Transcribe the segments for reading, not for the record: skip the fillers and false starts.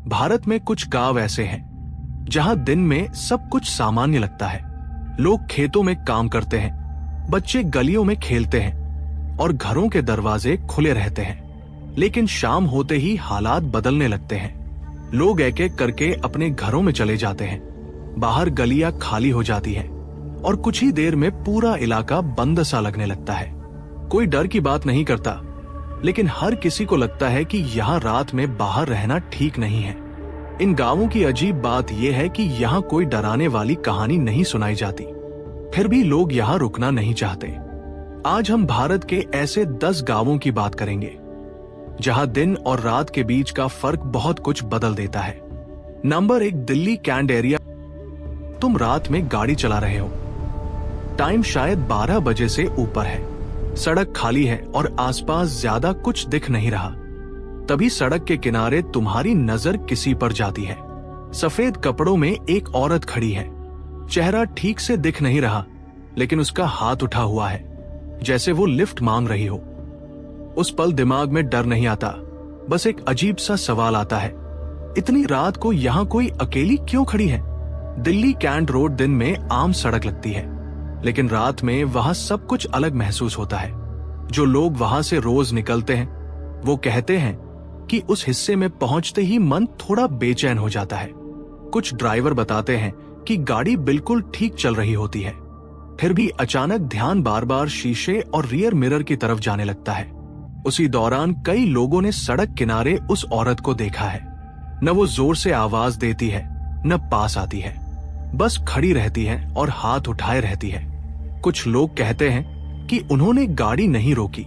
भारत में कुछ गांव ऐसे हैं जहां दिन में सब कुछ सामान्य लगता है। लोग खेतों में काम करते हैं, बच्चे गलियों में खेलते हैं और घरों के दरवाजे खुले रहते हैं। लेकिन शाम होते ही हालात बदलने लगते हैं। लोग एक एक करके अपने घरों में चले जाते हैं। बाहर गलियां खाली हो जाती हैं और कुछ ही देर में पूरा इलाका बंद सा लगने लगता है। कोई डर की बात नहीं करता, लेकिन हर किसी को लगता है कि यहाँ रात में बाहर रहना ठीक नहीं है। इन गांवों की अजीब बात यह है कि यहाँ कोई डराने वाली कहानी नहीं सुनाई जाती, फिर भी लोग यहाँ रुकना नहीं चाहते। आज हम भारत के ऐसे 10 गांवों की बात करेंगे जहां दिन और रात के बीच का फर्क बहुत कुछ बदल देता है। Number 1, Delhi Cantt area. तुम रात में गाड़ी चला रहे हो, टाइम शायद 12 बजे से ऊपर है, सड़क खाली है और आसपास ज्यादा कुछ दिख नहीं रहा। तभी सड़क के किनारे तुम्हारी नजर किसी पर जाती है। सफेद कपड़ों में एक औरत खड़ी है। चेहरा ठीक से दिख नहीं रहा, लेकिन उसका हाथ उठा हुआ है, जैसे वो लिफ्ट मांग रही हो। उस पल दिमाग में डर नहीं आता, बस एक अजीब सा सवाल आता है, इतनी रात को यहाँ कोई अकेली क्यों खड़ी है? दिल्ली कैंट रोड दिन में आम सड़क लगती है, लेकिन रात में वहां सब कुछ अलग महसूस होता है। जो लोग वहां से रोज निकलते हैं वो कहते हैं कि उस हिस्से में पहुंचते ही मन थोड़ा बेचैन हो जाता है। कुछ ड्राइवर बताते हैं कि गाड़ी बिल्कुल ठीक चल रही होती है, फिर भी अचानक ध्यान बार बार शीशे और रियर मिरर की तरफ जाने लगता है। उसी दौरान कई लोगों ने सड़क किनारे उस औरत को देखा है। न वो जोर से आवाज देती है, न पास आती है, बस खड़ी रहती है और हाथ उठाए रहती है। कुछ लोग कहते हैं कि उन्होंने गाड़ी नहीं रोकी,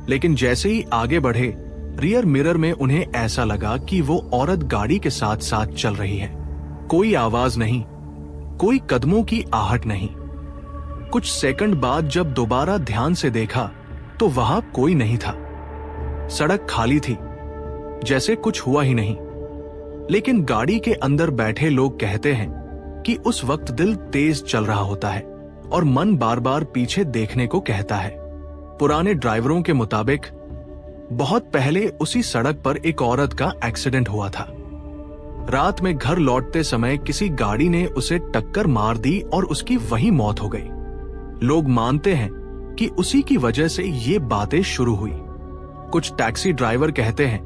लेकिन जैसे ही आगे बढ़े रियर मिरर में उन्हें ऐसा लगा कि वो औरत गाड़ी के साथ साथ चल रही है। कोई आवाज नहीं, कोई कदमों की आहट नहीं। कुछ सेकंड बाद जब दोबारा ध्यान से देखा तो वहां कोई नहीं था। सड़क खाली थी, जैसे कुछ हुआ ही नहीं। लेकिन गाड़ी के अंदर बैठे लोग कहते हैं कि उस वक्त दिल तेज चल रहा होता है और मन बार बार पीछे देखने को कहता है। पुराने ड्राइवरों के मुताबिक बहुत पहले उसी सड़क पर एक औरत का एक्सीडेंट हुआ था। रात में घर लौटते समय किसी गाड़ी ने उसे टक्कर मार दी और उसकी वहीं मौत हो गई। लोग मानते हैं कि उसी की वजह से ये बातें शुरू हुई। कुछ टैक्सी ड्राइवर कहते हैं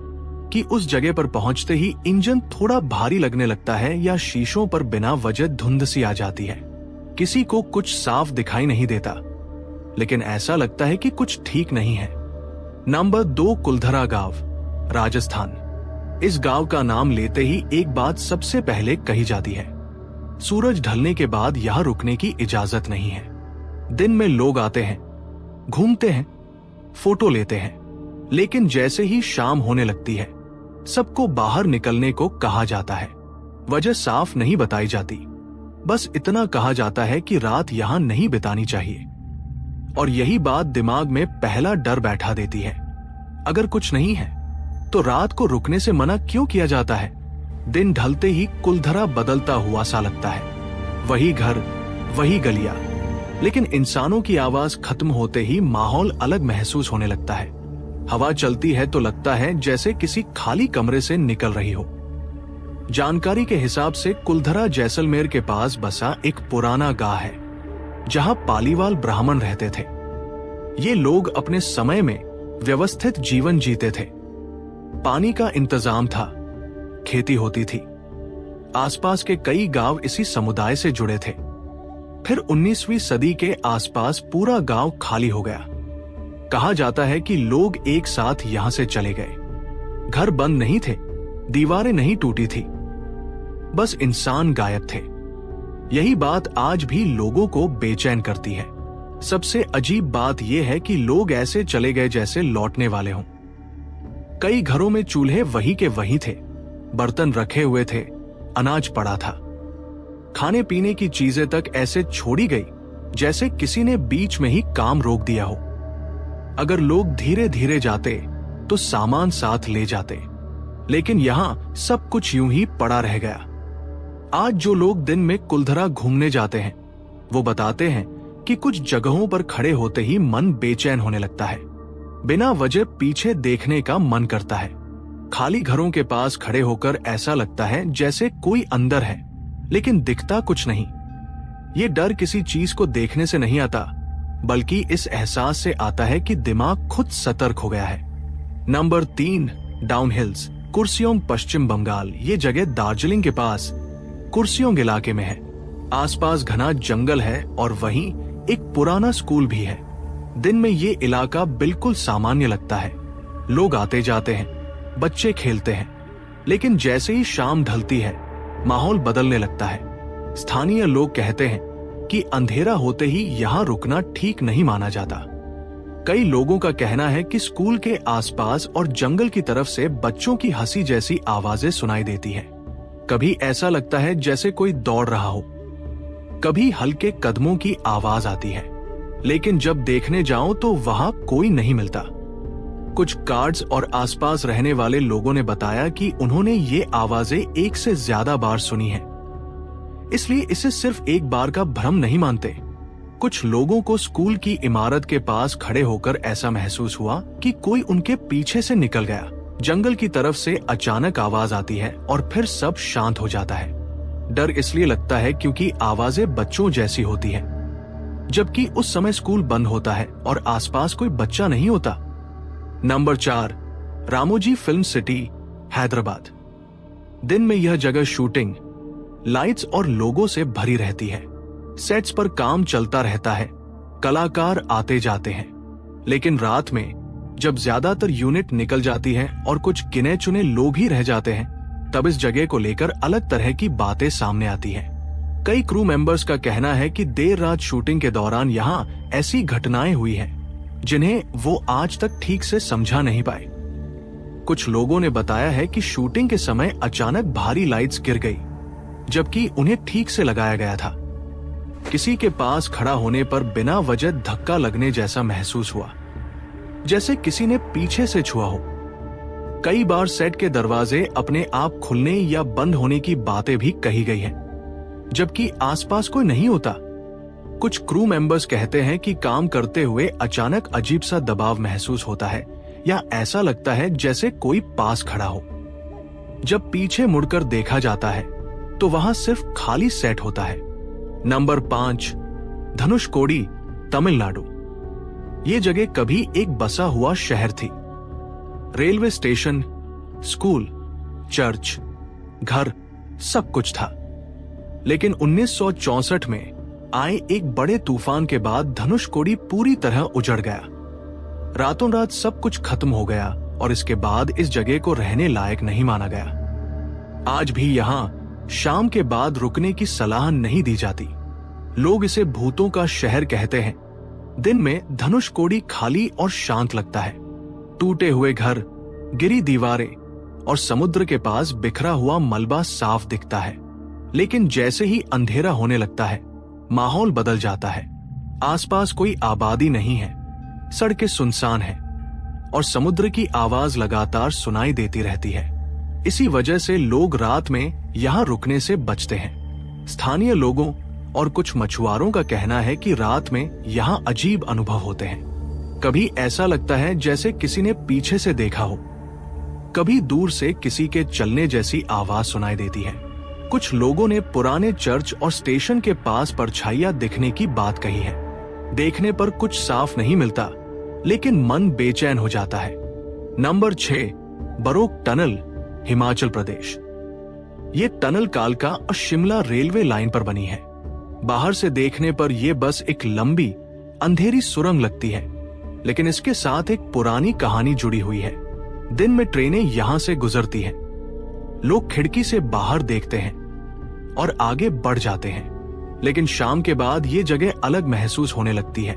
कि उस जगह पर पहुंचते ही इंजन थोड़ा भारी लगने लगता है या शीशों पर बिना वजह धुंध सी आ जाती है। किसी को कुछ साफ दिखाई नहीं देता, लेकिन ऐसा लगता है कि कुछ ठीक नहीं है। नंबर 2, कुलधरा गांव, राजस्थान। इस गांव का नाम लेते ही एक बात सबसे पहले कही जाती है, सूरज ढलने के बाद यहां रुकने की इजाजत नहीं है। दिन में लोग आते हैं, घूमते हैं, फोटो लेते हैं, लेकिन जैसे ही शाम होने लगती है सबको बाहर निकलने को कहा जाता है। वजह साफ नहीं बताई जाती, बस इतना कहा जाता है कि रात यहां नहीं बितानी चाहिए। और यही बात दिमाग में पहला डर बैठा देती है। अगर कुछ नहीं है तो रात को रुकने से मना क्यों किया जाता है? दिन ढलते ही कुलधरा बदलता हुआ सा लगता है। वही घर, वही गलियां, लेकिन इंसानों की आवाज खत्म होते ही माहौल अलग महसूस होने लगता है। हवा चलती है तो लगता है जैसे किसी खाली कमरे से निकल रही हो। जानकारी के हिसाब से कुलधरा जैसलमेर के पास बसा एक पुराना गांव है, जहां पालीवाल ब्राह्मण रहते थे। ये लोग अपने समय में व्यवस्थित जीवन जीते थे। पानी का इंतजाम था, खेती होती थी। आसपास के कई गांव इसी समुदाय से जुड़े थे। फिर 19वीं सदी के आसपास पूरा गांव खाली हो गया। कहा जाता है कि लोग एक साथ यहां से चले गए। घर बंद नहीं थे, दीवारें नहीं टूटी थी, बस इंसान गायब थे। यही बात आज भी लोगों को बेचैन करती है। सबसे अजीब बात यह है कि लोग ऐसे चले गए जैसे लौटने वाले हों। कई घरों में चूल्हे वही के वही थे, बर्तन रखे हुए थे, अनाज पड़ा था, खाने पीने की चीजें तक ऐसे छोड़ी गई जैसे किसी ने बीच में ही काम रोक दिया हो। अगर लोग धीरे धीरे जाते तो सामान साथ ले जाते, लेकिन यहां सब कुछ यूं ही पड़ा रह गया। आज जो लोग दिन में कुलधरा घूमने जाते हैं वो बताते हैं कि कुछ जगहों पर खड़े होते ही मन बेचैन होने लगता है। बिना वजह पीछे देखने का मन करता है, खाली घरों के पास खड़े होकर ऐसा लगता है जैसे कोई अंदर है, लेकिन दिखता कुछ नहीं। ये डर किसी चीज को देखने से नहीं आता, बल्कि इस एहसास से आता है कि दिमाग खुद सतर्क हो गया है। नंबर 3, डाउन हिल्स, कुर्सियोंग, पश्चिम बंगाल। ये जगह दार्जिलिंग के पास कुर्सियोंग इलाके में है। आसपास घना जंगल है और वहीं एक पुराना स्कूल भी है। दिन में ये इलाका बिल्कुल सामान्य लगता है। लोग आते जाते हैं, बच्चे खेलते हैं, लेकिन जैसे ही शाम ढलती है माहौल बदलने लगता है। स्थानीय लोग कहते हैं कि अंधेरा होते ही यहाँ रुकना ठीक नहीं माना जाता। कई लोगों का कहना है कि स्कूल के आसपास और जंगल की तरफ से बच्चों की हंसी जैसी आवाजें सुनाई देती हैं। कभी ऐसा लगता है जैसे कोई दौड़ रहा हो, कभी हल्के कदमों की आवाज आती है, लेकिन जब देखने जाओ तो वहां कोई नहीं मिलता। कुछ गार्ड्स और आसपास रहने वाले लोगों ने बताया कि उन्होंने ये आवाजें एक से ज्यादा बार सुनी हैं, इसलिए इसे सिर्फ एक बार का भ्रम नहीं मानते। कुछ लोगों को स्कूल की इमारत के पास खड़े होकर ऐसा महसूस हुआ कि कोई उनके पीछे से निकल गया। जंगल की तरफ से अचानक आवाज आती है और फिर सब शांत हो जाता है। डर इसलिए लगता है क्योंकि आवाजें बच्चों जैसी होती हैं, जबकि उस समय स्कूल बंद होता है और आसपास कोई बच्चा नहीं होता। Number 4, Ramoji film city, Hyderabad. दिन में यह जगह शूटिंग, लाइट्स और लोगों से भरी रहती है। सेट्स पर काम चलता रहता है, कलाकार आते जाते हैं, लेकिन रात में जब ज्यादातर यूनिट निकल जाती है और कुछ गिने चुने लोग ही रह जाते हैं, तब इस जगह को लेकर अलग तरह की बातें सामने आती हैं। कई क्रू मेंबर्स का कहना है कि देर रात शूटिंग के दौरान यहाँ ऐसी घटनाएं हुई हैं जिन्हें वो आज तक ठीक से समझा नहीं पाए। कुछ लोगों ने बताया है कि शूटिंग के समय अचानक भारी लाइट्स गिर गई, जबकि उन्हें ठीक से लगाया गया था। किसी के पास खड़ा होने पर बिना वजह धक्का लगने जैसा महसूस हुआ, जैसे किसी ने पीछे से छुआ हो। कई बार सेट के दरवाजे अपने आप खुलने या बंद होने की बातें भी कही गई हैं, जबकि आसपास कोई नहीं होता। कुछ क्रू मेंबर्स कहते हैं कि काम करते हुए अचानक अजीब सा दबाव महसूस होता है या ऐसा लगता है जैसे कोई पास खड़ा हो। जब पीछे मुड़कर देखा जाता है तो वहां सिर्फ खाली सेट होता है। नंबर 5, धनुषकोडी, तमिलनाडु। ये जगह कभी एक बसा हुआ शहर थी। रेलवे स्टेशन, स्कूल, चर्च, घर, सब कुछ था। लेकिन 1964 में आए एक बड़े तूफान के बाद धनुषकोडी पूरी तरह उजड़ गया। रातों रात सब कुछ खत्म हो गया और इसके बाद इस जगह को रहने लायक नहीं माना गया। आज भी यहां शाम के बाद रुकने की सलाह नहीं दी जाती। लोग इसे भूतों का शहर कहते हैं। दिन में धनुषकोडी खाली और शांत लगता है। टूटे हुए घर, गिरी दीवारें और समुद्र के पास बिखरा हुआ मलबा साफ दिखता है। लेकिन जैसे ही अंधेरा होने लगता है माहौल बदल जाता है। आसपास कोई आबादी नहीं है, सड़कें सुनसान हैं और समुद्र की आवाज लगातार सुनाई देती रहती है। इसी वजह से लोग रात में यहां रुकने से बचते हैं। स्थानीय लोगों और कुछ मछुआरों का कहना है कि रात में यहां अजीब अनुभव होते हैं। कभी ऐसा लगता है जैसे किसी ने पीछे से देखा हो, कभी दूर से किसी के चलने जैसी आवाज सुनाई देती है। कुछ लोगों ने पुराने चर्च और स्टेशन के पास परछाइयां दिखने की बात कही है। देखने पर कुछ साफ नहीं मिलता, लेकिन मन बेचैन हो जाता है। Number 6, baroque tunnel, Himachal Pradesh. ये टनल कालका और शिमला रेलवे लाइन पर बनी है। बाहर से देखने पर यह बस एक लंबी अंधेरी सुरंग लगती है, लेकिन इसके साथ एक पुरानी कहानी जुड़ी हुई है। दिन में ट्रेनें यहां से गुजरती हैं। लोग खिड़की से बाहर देखते हैं और आगे बढ़ जाते हैं, लेकिन शाम के बाद ये जगह अलग महसूस होने लगती है।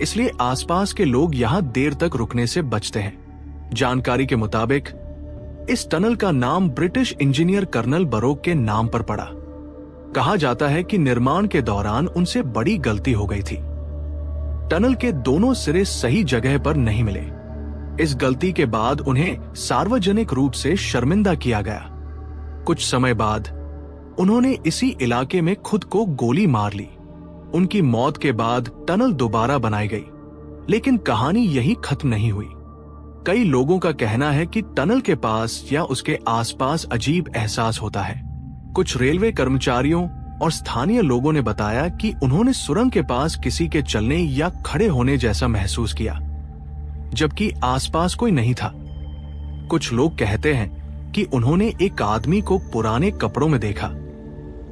इसलिए आसपास के लोग यहां देर तक रुकने से बचते हैं। जानकारी के मुताबिक इस टनल का नाम ब्रिटिश इंजीनियर कर्नल बरोक के नाम पर पड़ा। कहा जाता है कि निर्माण के दौरान उनसे बड़ी गलती हो गई थी। टनल के दोनों सिरे सही जगह पर नहीं मिले। इस गलती के बाद उन्हें सार्वजनिक रूप से शर्मिंदा किया गया। कुछ समय बाद उन्होंने इसी इलाके में खुद को गोली मार ली। उनकी मौत के बाद टनल दोबारा बनाई गई, लेकिन कहानी यही खत्म नहीं हुई। कई लोगों का कहना है कि टनल के पास या उसके आसपास अजीब एहसास होता है। कुछ रेलवे कर्मचारियों और स्थानीय लोगों ने बताया कि उन्होंने सुरंग के पास किसी के चलने या खड़े होने जैसा महसूस किया, जबकि आसपास कोई नहीं था। कुछ लोग कहते हैं कि उन्होंने एक आदमी को पुराने कपड़ों में देखा,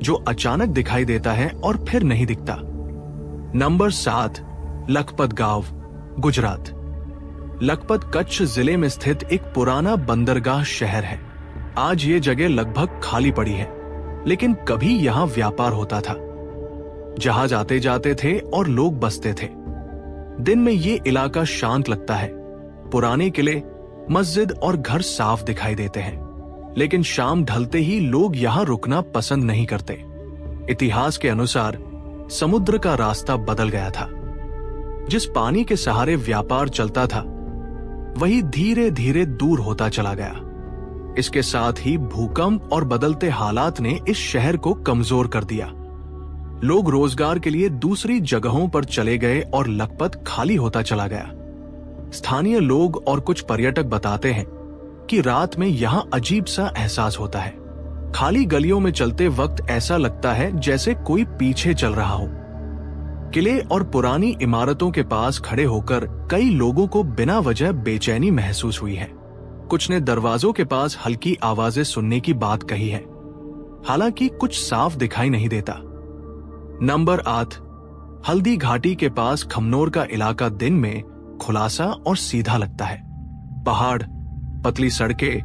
जो अचानक दिखाई देता है और फिर नहीं दिखता। नंबर 7, लखपत गांव, गुजरात। लखपत कच्छ जिले में स्थित एक पुराना बंदरगाह शहर है। आज ये जगह लगभग खाली पड़ी है, लेकिन कभी यहां व्यापार होता था। जहाज आते जाते थे और लोग बसते थे। दिन में ये इलाका शांत लगता है। पुराने किले, मस्जिद और घर साफ दिखाई देते हैं, लेकिन शाम ढलते ही लोग यहां रुकना पसंद नहीं करते। इतिहास के अनुसार समुद्र का रास्ता बदल गया था। जिस पानी के सहारे व्यापार चलता था, वही धीरे धीरे दूर होता चला गया। इसके साथ ही भूकंप और बदलते हालात ने इस शहर को कमजोर कर दिया। लोग रोजगार के लिए दूसरी जगहों पर चले गए और लखपत खाली होता चला गया। स्थानीय लोग और कुछ पर्यटक बताते हैं कि रात में यहां अजीब सा एहसास होता है। खाली गलियों में चलते वक्त ऐसा लगता है जैसे कोई पीछे चल रहा हो। किले और पुरानी इमारतों के पास खड़े होकर कई लोगों को बिना वजह बेचैनी महसूस हुई है। कुछ ने दरवाजों के पास हल्की आवाजें सुनने की बात कही है, हालांकि कुछ साफ दिखाई नहीं देता। नंबर 8, हल्दी घाटी के पास खमनोर का इलाका दिन में खुलासा और सीधा लगता है। पहाड़, पतली सड़कें,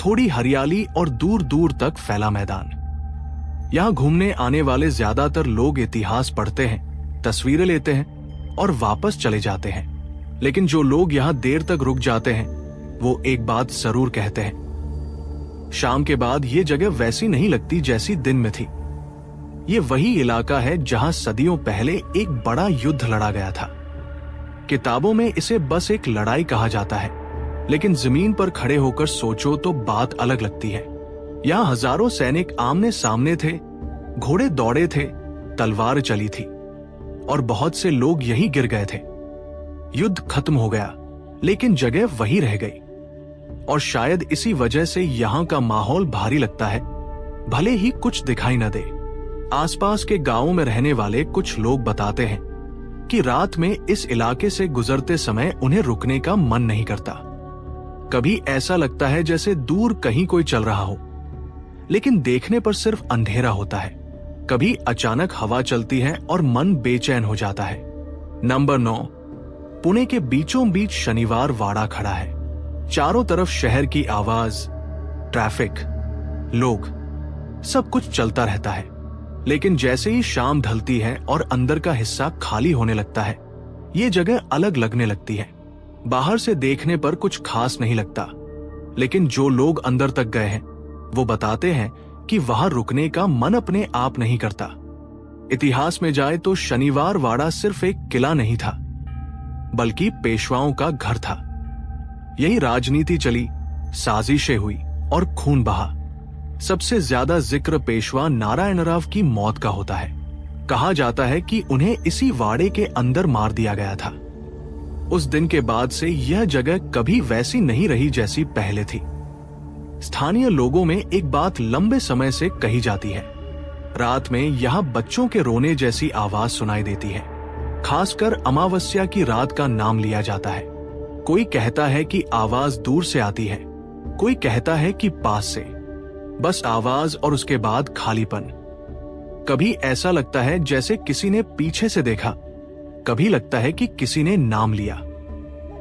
थोड़ी हरियाली और दूर दूर तक फैला मैदान। यहां घूमने आने वाले ज्यादातर लोग इतिहास पढ़ते हैं, तस्वीरें लेते हैं और वापस चले जाते हैं। लेकिन जो लोग यहां देर तक रुक जाते हैं, वो एक बात जरूर कहते हैं। शाम के बाद ये जगह वैसी नहीं लगती जैसी दिन में थी। ये वही इलाका है जहां सदियों पहले एक बड़ा युद्ध लड़ा गया था। किताबों में इसे बस एक लड़ाई कहा जाता है, लेकिन जमीन पर खड़े होकर सोचो तो बात अलग लगती है। यहां हजारों सैनिक आमने सामने थे, घोड़े दौड़े थे, तलवार चली थी और बहुत से लोग यहीं गिर गए थे। युद्ध खत्म हो गया, लेकिन जगह वही रह गई। और शायद इसी वजह से यहां का माहौल भारी लगता है, भले ही कुछ दिखाई न दे। आसपास के गांवों में रहने वाले कुछ लोग बताते हैं कि रात में इस इलाके से गुजरते समय उन्हें रुकने का मन नहीं करता। कभी ऐसा लगता है जैसे दूर कहीं कोई चल रहा हो, लेकिन देखने पर सिर्फ अंधेरा होता है। कभी अचानक हवा चलती है और मन बेचैन हो जाता है। नंबर 9, पुणे के बीचों बीच शनिवार वाड़ा खड़ा है। चारों तरफ शहर की आवाज, ट्रैफिक, लोग, सब कुछ चलता रहता है। लेकिन जैसे ही शाम ढलती है और अंदर का हिस्सा खाली होने लगता है, ये जगह अलग लगने लगती है। बाहर से देखने पर कुछ खास नहीं लगता, लेकिन जो लोग अंदर तक गए हैं, वो बताते हैं कि वहां रुकने का मन अपने आप नहीं करता। इतिहास में जाए तो शनिवार वाड़ा सिर्फ एक किला नहीं था, बल्कि पेशवाओं का घर था। यही राजनीति चली, साजिशें हुई और खून बहा। सबसे ज्यादा जिक्र पेशवा नारायणराव की मौत का होता है। कहा जाता है कि उन्हें इसी वाड़े के अंदर मार दिया गया था। उस दिन के बाद से यह जगह कभी वैसी नहीं रही जैसी पहले थी। स्थानीय लोगों में एक बात लंबे समय से कही जाती है। रात में यहां बच्चों के रोने जैसी आवाज सुनाई देती है। खासकर अमावस्या की रात का नाम लिया जाता है। कोई कहता है कि आवाज दूर से आती है, कोई कहता है कि पास से। बस आवाज और उसके बाद खालीपन। कभी ऐसा लगता है जैसे किसी ने पीछे से देखा, कभी लगता है कि किसी ने नाम लिया,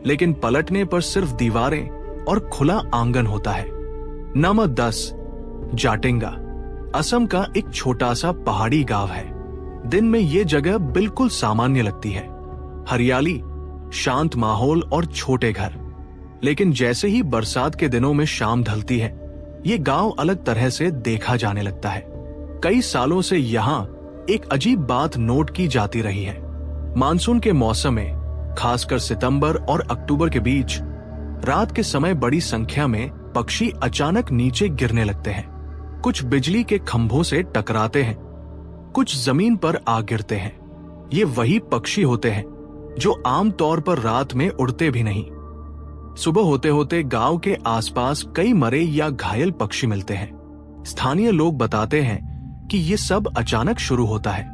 लेकिन पलटने पर सिर्फ दीवारें और खुला आंगन होता है। नंबर 10, जाटिंगा, असम का एक छोटा सा पहाड़ी गांव है। दिन में ये जगह बिल्कुल सामान्य लगती है, हरियाली, शांत माहौल और छोटे घर। लेकिन जैसे ही बरसात के दिनों में शाम ढलती है, ये गांव अलग तरह से देखा जाने लगता है। कई सालों से यहाँ एक अजीब बात नोट की जाती रही है। मानसून के मौसम में, खासकर सितंबर और अक्टूबर के बीच, रात के समय बड़ी संख्या में पक्षी अचानक नीचे गिरने लगते हैं। कुछ बिजली के खंभों से टकराते हैं, कुछ जमीन पर आ गिरते हैं। ये वही पक्षी होते हैं जो आमतौर पर रात में उड़ते भी नहीं। सुबह होते होते गांव के आसपास कई मरे या घायल पक्षी मिलते हैं। स्थानीय लोग बताते हैं कि ये सब अचानक शुरू होता है।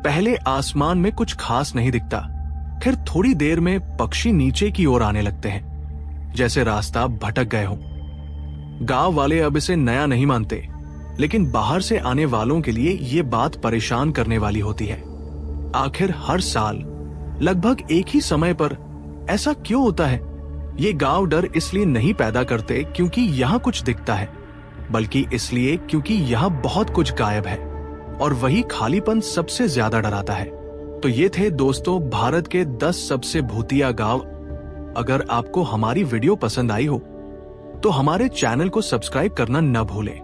पहले आसमान में कुछ खास नहीं दिखता, फिर थोड़ी देर में पक्षी नीचे की ओर आने लगते हैं, जैसे रास्ता भटक गए हों। गांव वाले अब इसे नया नहीं मानते, लेकिन बाहर से आने वालों के लिए ये बात परेशान करने वाली होती है। आखिर हर साल लगभग एक ही समय पर ऐसा क्यों होता है? ये गांव डर इसलिए नहीं पैदा करते क्योंकि यहाँ कुछ दिखता है, बल्कि इसलिए क्योंकि यहाँ बहुत कुछ गायब है और वही खालीपन सबसे ज्यादा डराता है। तो ये थे दोस्तों भारत के 10 सबसे भूतिया गांव। अगर आपको हमारी वीडियो पसंद आई हो तो हमारे चैनल को सब्सक्राइब करना न भूलें।